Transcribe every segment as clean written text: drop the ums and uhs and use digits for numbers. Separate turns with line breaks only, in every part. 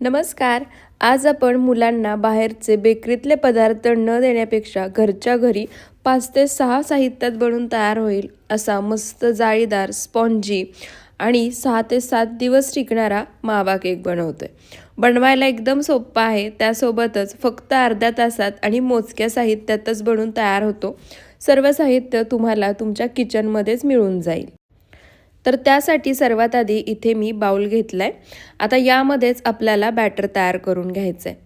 नमस्कार. आज आपण मुलांना बाहेरचे बेकरीतले पदार्थ न देण्यापेक्षा घरच्या घरी 5 ते 6 साहित्यात बनवून तयार होईल असा मस्त जाळीदार, स्पॉन्जी आणि 6 ते 7 दिवस टिकणारा मावा केक बनवतोय. बनवायला एकदम सोपा आहे. त्यासोबतच फक्त अर्ध्या तासात आणि मोजक्या साहित्यातच बनवून तयार होतो. सर्व साहित्य तुम्हाला तुमच्या किचनमध्येच मिळून जाईल. तर त्यासाठी सर्वात आधी इथे मी बाउल घेतलाय. आता यामध्येच आपल्याला बॅटर तयार करून घ्यायचं आहे.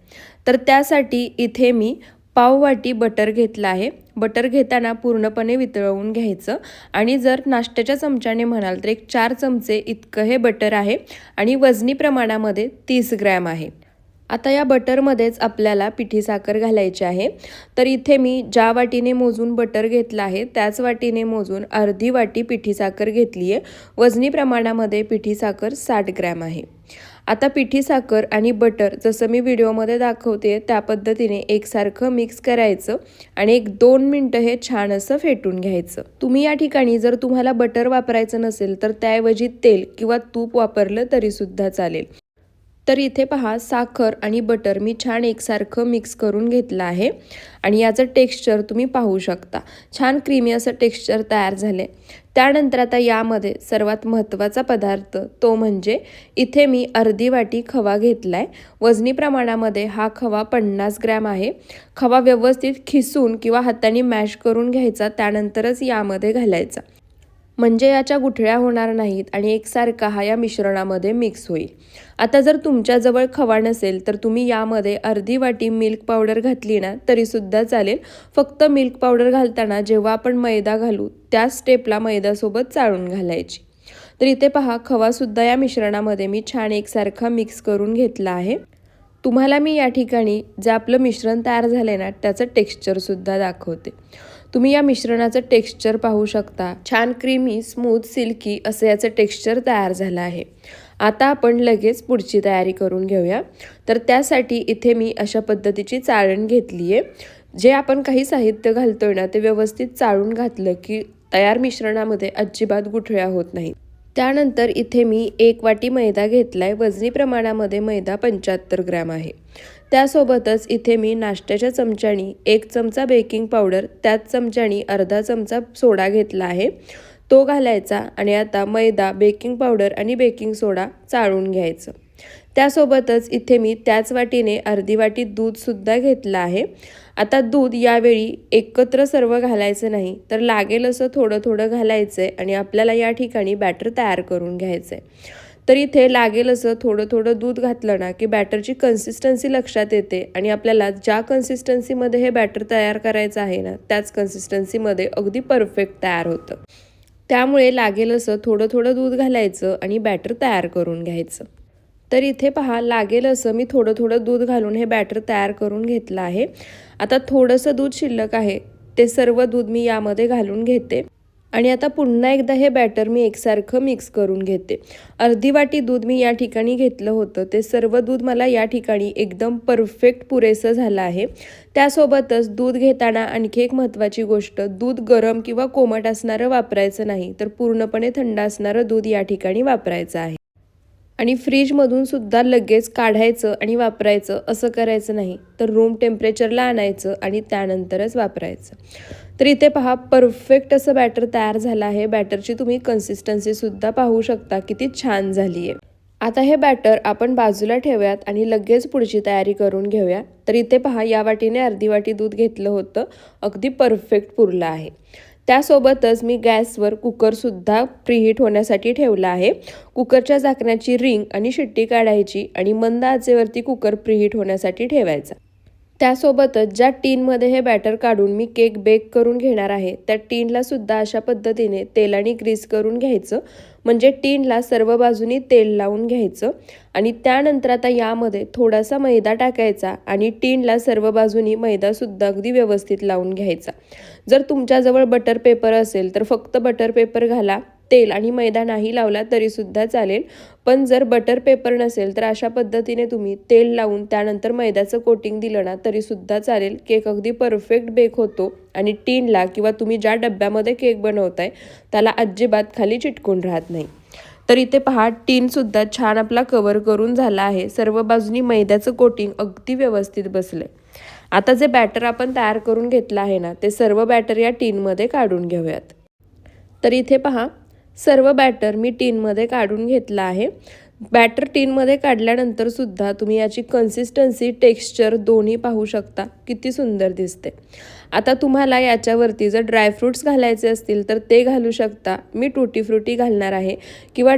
तर त्यासाठी इथे मी पाव वाटी बटर घेतलं आहे. बटर घेताना पूर्णपणे वितळवून घ्यायचं आणि जर नाश्त्याच्या चमच्याने म्हणाल तर एक 4 चमचे इतकं हे बटर आहे आणि वजनी प्रमाणामध्ये 30 ग्रॅम आहे. आता या बटरमध्येच आपल्याला पिठी साखर घालायची आहे. तर इथे मी ज्या वाटीने मोजून बटर घेतलं आहे त्याच वाटीने मोजून अर्धी वाटी पिठी साखर घेतली आहे. वजनी प्रमाणामध्ये पिठी साखर 60 ग्रॅम आहे. आता पिठी साखर आणि बटर जसं मी व्हिडिओमध्ये दाखवते त्या पद्धतीने एकसारखं मिक्स करायचं आणि 1-2 मिनटं हे छान असं फेटून घ्यायचं. तुम्ही या ठिकाणी जर तुम्हाला बटर वापरायचं नसेल तर त्याऐवजी तेल किंवा तूप वापरलं तरीसुद्धा चालेल. तर इथे पहा, साखर आणि बटर मी छान एकसारखं मिक्स करून घेतलं आहे आणि याचं टेक्स्चर तुम्ही पाहू शकता. छान क्रीमी असं टेक्स्चर तयार झाले. त्यानंतर आता यामध्ये सर्वात महत्त्वाचा पदार्थ तो म्हणजे इथे मी अर्धी वाटी खवा घेतला आहे. वजनी प्रमाणामध्ये हा खवा 50 ग्रॅम आहे. खवा व्यवस्थित खिसून किंवा हाताने मॅश करून घ्यायचा, त्यानंतरच यामध्ये घालायचा, म्हणजे याच्या गुठळ्या होणार नाहीत आणि एकसारखा हा या मिश्रणामध्ये मिक्स होईल. आता जर तुमच्याजवळ खवा नसेल तर तुम्ही यामध्ये अर्धी वाटी मिल्क पावडर घातली ना तरीसुद्धा चालेल. फक्त मिल्क पावडर घालताना जेव्हा आपण मैदा घालू त्या स्टेपला मैद्यासोबत चाळून घालायची. तर इथे पहा, खवासुद्धा या मिश्रणामध्ये मी छान एकसारखा मिक्स करून घेतला आहे. तुम्हाला मी या ठिकाणी जे आपलं मिश्रण तयार झालं ना त्याचं टेक्स्चरसुद्धा दाखवते. तुम्ही या मिश्रणाचं टेक्स्चर पाहू शकता. छान क्रीमी, स्मूथ, सिल्की असं याचं टेक्स्चर तयार झालं आहे. आता आपण लगेच पुढची तयारी करून घेऊया. तर त्यासाठी इथे मी अशा पद्धतीची चाळण घेतली आहे. जे आपण काही साहित्य घालतोय ना ते व्यवस्थित चाळून घातलं की तयार मिश्रणामध्ये अजिबात गुठळ्या होत नाहीत. त्यानंतर इथे मी 1 वाटी मैदा घेतलाय. वजनी प्रमाणामध्ये मैदा 75 ग्रॅम आहे. त्यासोबतच इथे मी नाश्त्याच्या चमच्यानी 1 चमचा बेकिंग पावडर, त्याच चमच्यानी अर्धा चमचा सोडा घेतला आहे, तो घालायचा आणि आता मैदा, बेकिंग पावडर आणि बेकिंग सोडा चाळून घ्यायचं. त्यासोबतच इथे मी त्याच वाटीने अर्धी वाटी दूधसुद्धा घेतलं आहे. आता दूध यावेळी एकत्र सर्व घालायचं नाही, तर लागेल असं थोडं थोडं घालायचं आहे आणि आपल्याला या ठिकाणी बॅटर तयार करून घ्यायचं आहे. तर इथे लागेल असं थोडं थोडं दूध घातलं ना की बॅटरची कन्सिस्टन्सी लक्षात येते आणि आपल्याला ज्या कन्सिस्टन्सीमध्ये हे बॅटर तयार करायचं आहे ना त्याच कन्सिस्टन्सीमध्ये अगदी परफेक्ट तयार होतं. त्यामुळे लागेल असं थोडं थोडं दूध घालायचं आणि बॅटर तयार करून घ्यायचं. तर इथे पहा, लागेल असं मी थोडं थोडं दूध घालून हे बॅटर तयार करून घेतलं आहे. आता थोडंसं दूध शिल्लक आहे, ते सर्व दूध मी यामध्ये घालून घेते आणि आता पुन्हा एकदा हे बॅटर मी एकसारखं मिक्स करून घेते. अर्धी वाटी दूध मी या ठिकाणी घेतलं होतं, ते सर्व दूध मला या ठिकाणी एकदम परफेक्ट पुरेसं झालं आहे. त्यासोबतच दूध घेताना आणखी एक महत्त्वाची गोष्ट, दूध गरम किंवा कोमट असणारं वापरायचं नाही, तर पूर्णपणे थंड असणारं दूध या ठिकाणी वापरायचं आहे. आणि फ्रीजमधून सुद्धा लगेच काढायचं आणि वापरायचं असं करायचं नाही, तर रूम टेम्परेचरला आणायचं आणि त्यानंतरच वापरायचं. तर इथे पहा, परफेक्ट असं बॅटर तयार झालं आहे. बॅटरची तुम्ही कन्सिस्टन्सीसुद्धा पाहू शकता किती छान झाली आहे. आता हे बॅटर आपण बाजूला ठेवूयात आणि लगेच पुढची तयारी करून घेऊया. तर इथे पहा, या वाटीने अर्धी वाटी दूध घेतलं होतं, अगदी परफेक्ट पुरलं आहे. त्यासोबतच मी गॅसवर कुकरसुद्धा प्रीहीट होण्यासाठी ठेवला आहे. कुकरच्या झाकण्याची रिंग आणि शिट्टी काढायची आणि मंद आचेवरती कुकर प्रीहीट होण्यासाठी ठेवायचा. त्यासोबतच ज्या टीनमध्ये हे बॅटर काढून मी केक बेक करून घेणार आहे त्या टीनला सुद्धा अशा पद्धतीने तेलाने ग्रीस करून घ्यायचं, म्हणजे टीनला सर्व बाजूनी तेल लावून घ्यायचं आणि त्यानंतर आता यामध्ये थोडासा मैदा टाकायचा आणि टीनला सर्व बाजूनी मैदासुद्धा अगदी व्यवस्थित लावून घ्यायचा. जर तुमच्याजवळ बटर पेपर असेल तर फक्त बटर पेपर घाला, तेल आणि मैदा नाही लावला तरीसुद्धा चालेल. पण जर बटर पेपर नसेल तर अशा पद्धतीने तुम्ही तेल लावून त्यानंतर मैद्याचं कोटिंग दिलं ना तरीसुद्धा चालेल. केक अगदी परफेक्ट बेक होतो आणि टीनला किंवा तुम्ही ज्या डब्यामध्ये केक बनवताय त्याला अजिबात खाली चिटकून राहत नाही. तर इथे पहा टीनसुद्धा छान आपला कवर करून झाला आहे. सर्व बाजूनी मैद्याचं कोटिंग अगदी व्यवस्थित बसलं आहे. आता जे बॅटर आपण तयार करून घेतलं आहे ना, ते सर्व बॅटर या टीनमध्ये काढून घेऊयात. तर इथे पहा सर्व बॅटर मी टीनमध्ये काढून घेतलं आहे. बॅटर टीनमध्ये काढल्यानंतर सुद्धा तुम्ही याची कन्सिस्टन्सी, टेक्स्चर दोन्ही पाहू शकता, किती सुंदर दिसते. आता तुम्हाला याच्यावरती जर ड्रायफ्रूट्स घालायचे असतील तर ते घालू शकता. मी टुटी फ्रुटी घालणार आहे किंवा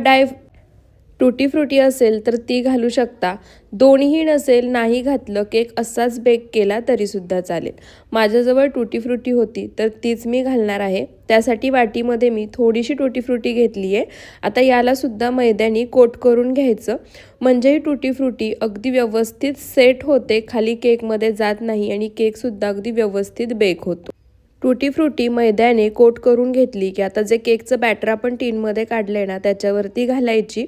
टुटी फ्रुटी असेल तर ती घालू शकता. दोन्हीही नसेल, नाही घातलं, केक असाच बेक केला तरीसुद्धा चालेल. माझ्याजवळ टुटी फ्रुटी होती तर तीच मी घालणार आहे. त्यासाठी वाटीमध्ये मी थोडीशी टुटी फ्रुटी घेतली आहे. आता यालासुद्धा मैद्याने कोट करून घ्यायचं, म्हणजे ही टुटी फ्रुटी अगदी व्यवस्थित सेट होते, खाली केकमध्ये जात नाही आणि केकसुद्धा अगदी व्यवस्थित बेक होतो. टुटी फ्रुटी मैद्याने कोट करून घेतली की आता जे केकचं बॅटर आपण टीनमध्ये काढले ना त्याच्यावरती घालायची.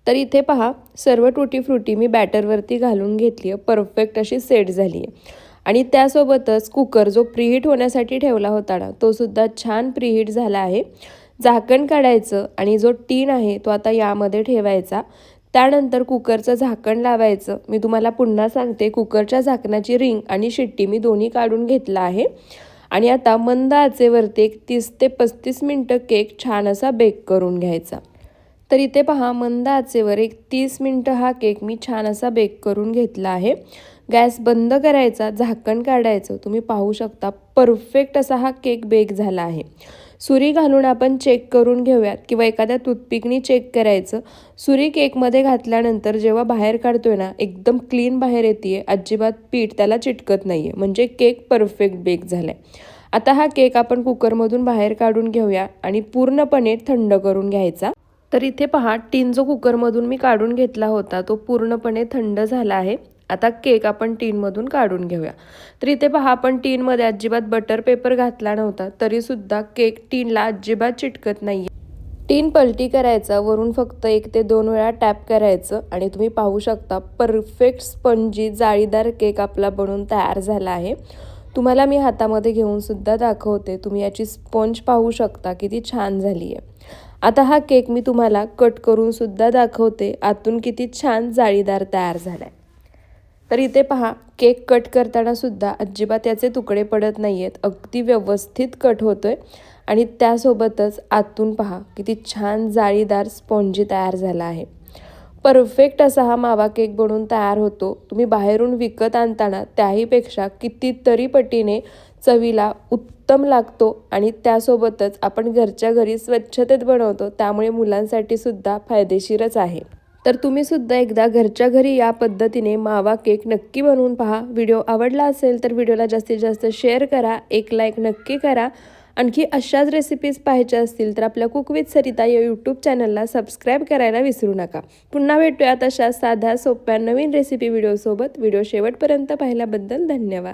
तर इथे पहा सर्व टुटी फ्रुटी मी बॅटरवरती घालून घेतली आहे. परफेक्ट अशी सेट झाली आहे. आणि त्यासोबतच कुकर जो प्रीहीट होण्यासाठी ठेवला होता ना, तो सुद्धा छान प्रीहीट झाला आहे. झाकण काढायचं आणि जो टीन आहे तो आता यामध्ये ठेवायचा. त्यानंतर कुकरचं झाकण लावायचं. मी तुम्हाला पुन्हा सांगते, कुकरच्या झाकणाची रिंग आणि शिट्टी मी दोन्ही काढून घेतला आहे. आणि आता मंद आचेवरती 30 ते 35 मिनटं केक छान असा बेक करून घ्यायचा. तर इथे पहा मंद आचेवर 30 मिनटं हा केक मी छान असा बेक करून घेतला आहे. गॅस बंद करायचा, झाकण काढायचं. तुम्ही पाहू शकता परफेक्ट असा हा केक बेक झाला आहे. सुरी घालून आपण चेक करून घेऊयात किंवा एखाद्या टूथपिकनी चेक करायचं. सुरी केकमध्ये घातल्यानंतर जेव्हा बाहेर काढतोय ना, एकदम क्लीन बाहेर येते, अजिबात पीठ त्याला चिटकत नाही आहे, म्हणजे केक परफेक्ट बेक झाला आहे. आता हा केक आपण कुकरमधून बाहेर काढून घेऊया आणि पूर्णपणे थंड करून घ्यायचा. तर इथे पहा टीन जो कुकरमधून मी काढून घेतला होता तो पूर्णपणे थंड झाला आहे. आता केक आपण टीनमधून काढून घेऊया. तर इथे पहा आपण टीनमध्ये अजिबात बटर पेपर घातला नव्हता तरीसुद्धा केक टीनला अजिबात चिटकत नाही. टीन पलटी करायचा, वरून फक्त 1 ते 2 वेळा टॅप करायचं आणि तुम्ही पाहू शकता परफेक्ट स्पंजी जाळीदार केक आपला बनून तयार झाला आहे. तुम्हाला मी हातामध्ये घेऊन सुद्धा दाखवते. तुम्ही याची स्पंज पाहू शकता किती छान झाली आहे. आता हा केक मी तुम्हाला कट करून सुद्धा दाखवते, आतून किती छान जाळीदार तयार झाला आहे. तर इथे पहा केक कट करताना सुद्धा अजिबात याचे तुकडे पडत नाही आहेत, अगदी व्यवस्थित कट होतोय. आणि त्यासोबतच आतून पहा किती छान जाळीदार स्पॉन्जी तयार झाला आहे. परफेक्ट असा हा मावा केक बनून तयार होतो. तुम्ही बाहेरून विकत आणताना त्याहीपेक्षा कितीतरी पटीने चवीला उत्तम लागतो आणि त्यासोबतच आपण घरच्या घरी स्वच्छतेत बनवतो, त्यामुळे मुलांसाठी सुद्धा फायदेशीरच आहे. तर तुम्ही सुद्धा एकदा घरच्या घरी या पद्धतीने मावा केक नक्की बनवून पहा. व्हिडिओ आवडला असेल तर व्हिडिओला जास्तीत जास्त शेअर करा, एक लाईक नक्की करा. आणखी अशाच रेसिपीज पाहायच्या असतील तर आपल्या कुक विथ सरिता या यूट्यूब चॅनलला सबस्क्राईब करायला विसरू नका. पुन्हा भेटूयात अशा साध्या सोप्या नवीन रेसिपी व्हिडिओसोबत. व्हिडिओ शेवटपर्यंत पाहिल्याबद्दल धन्यवाद.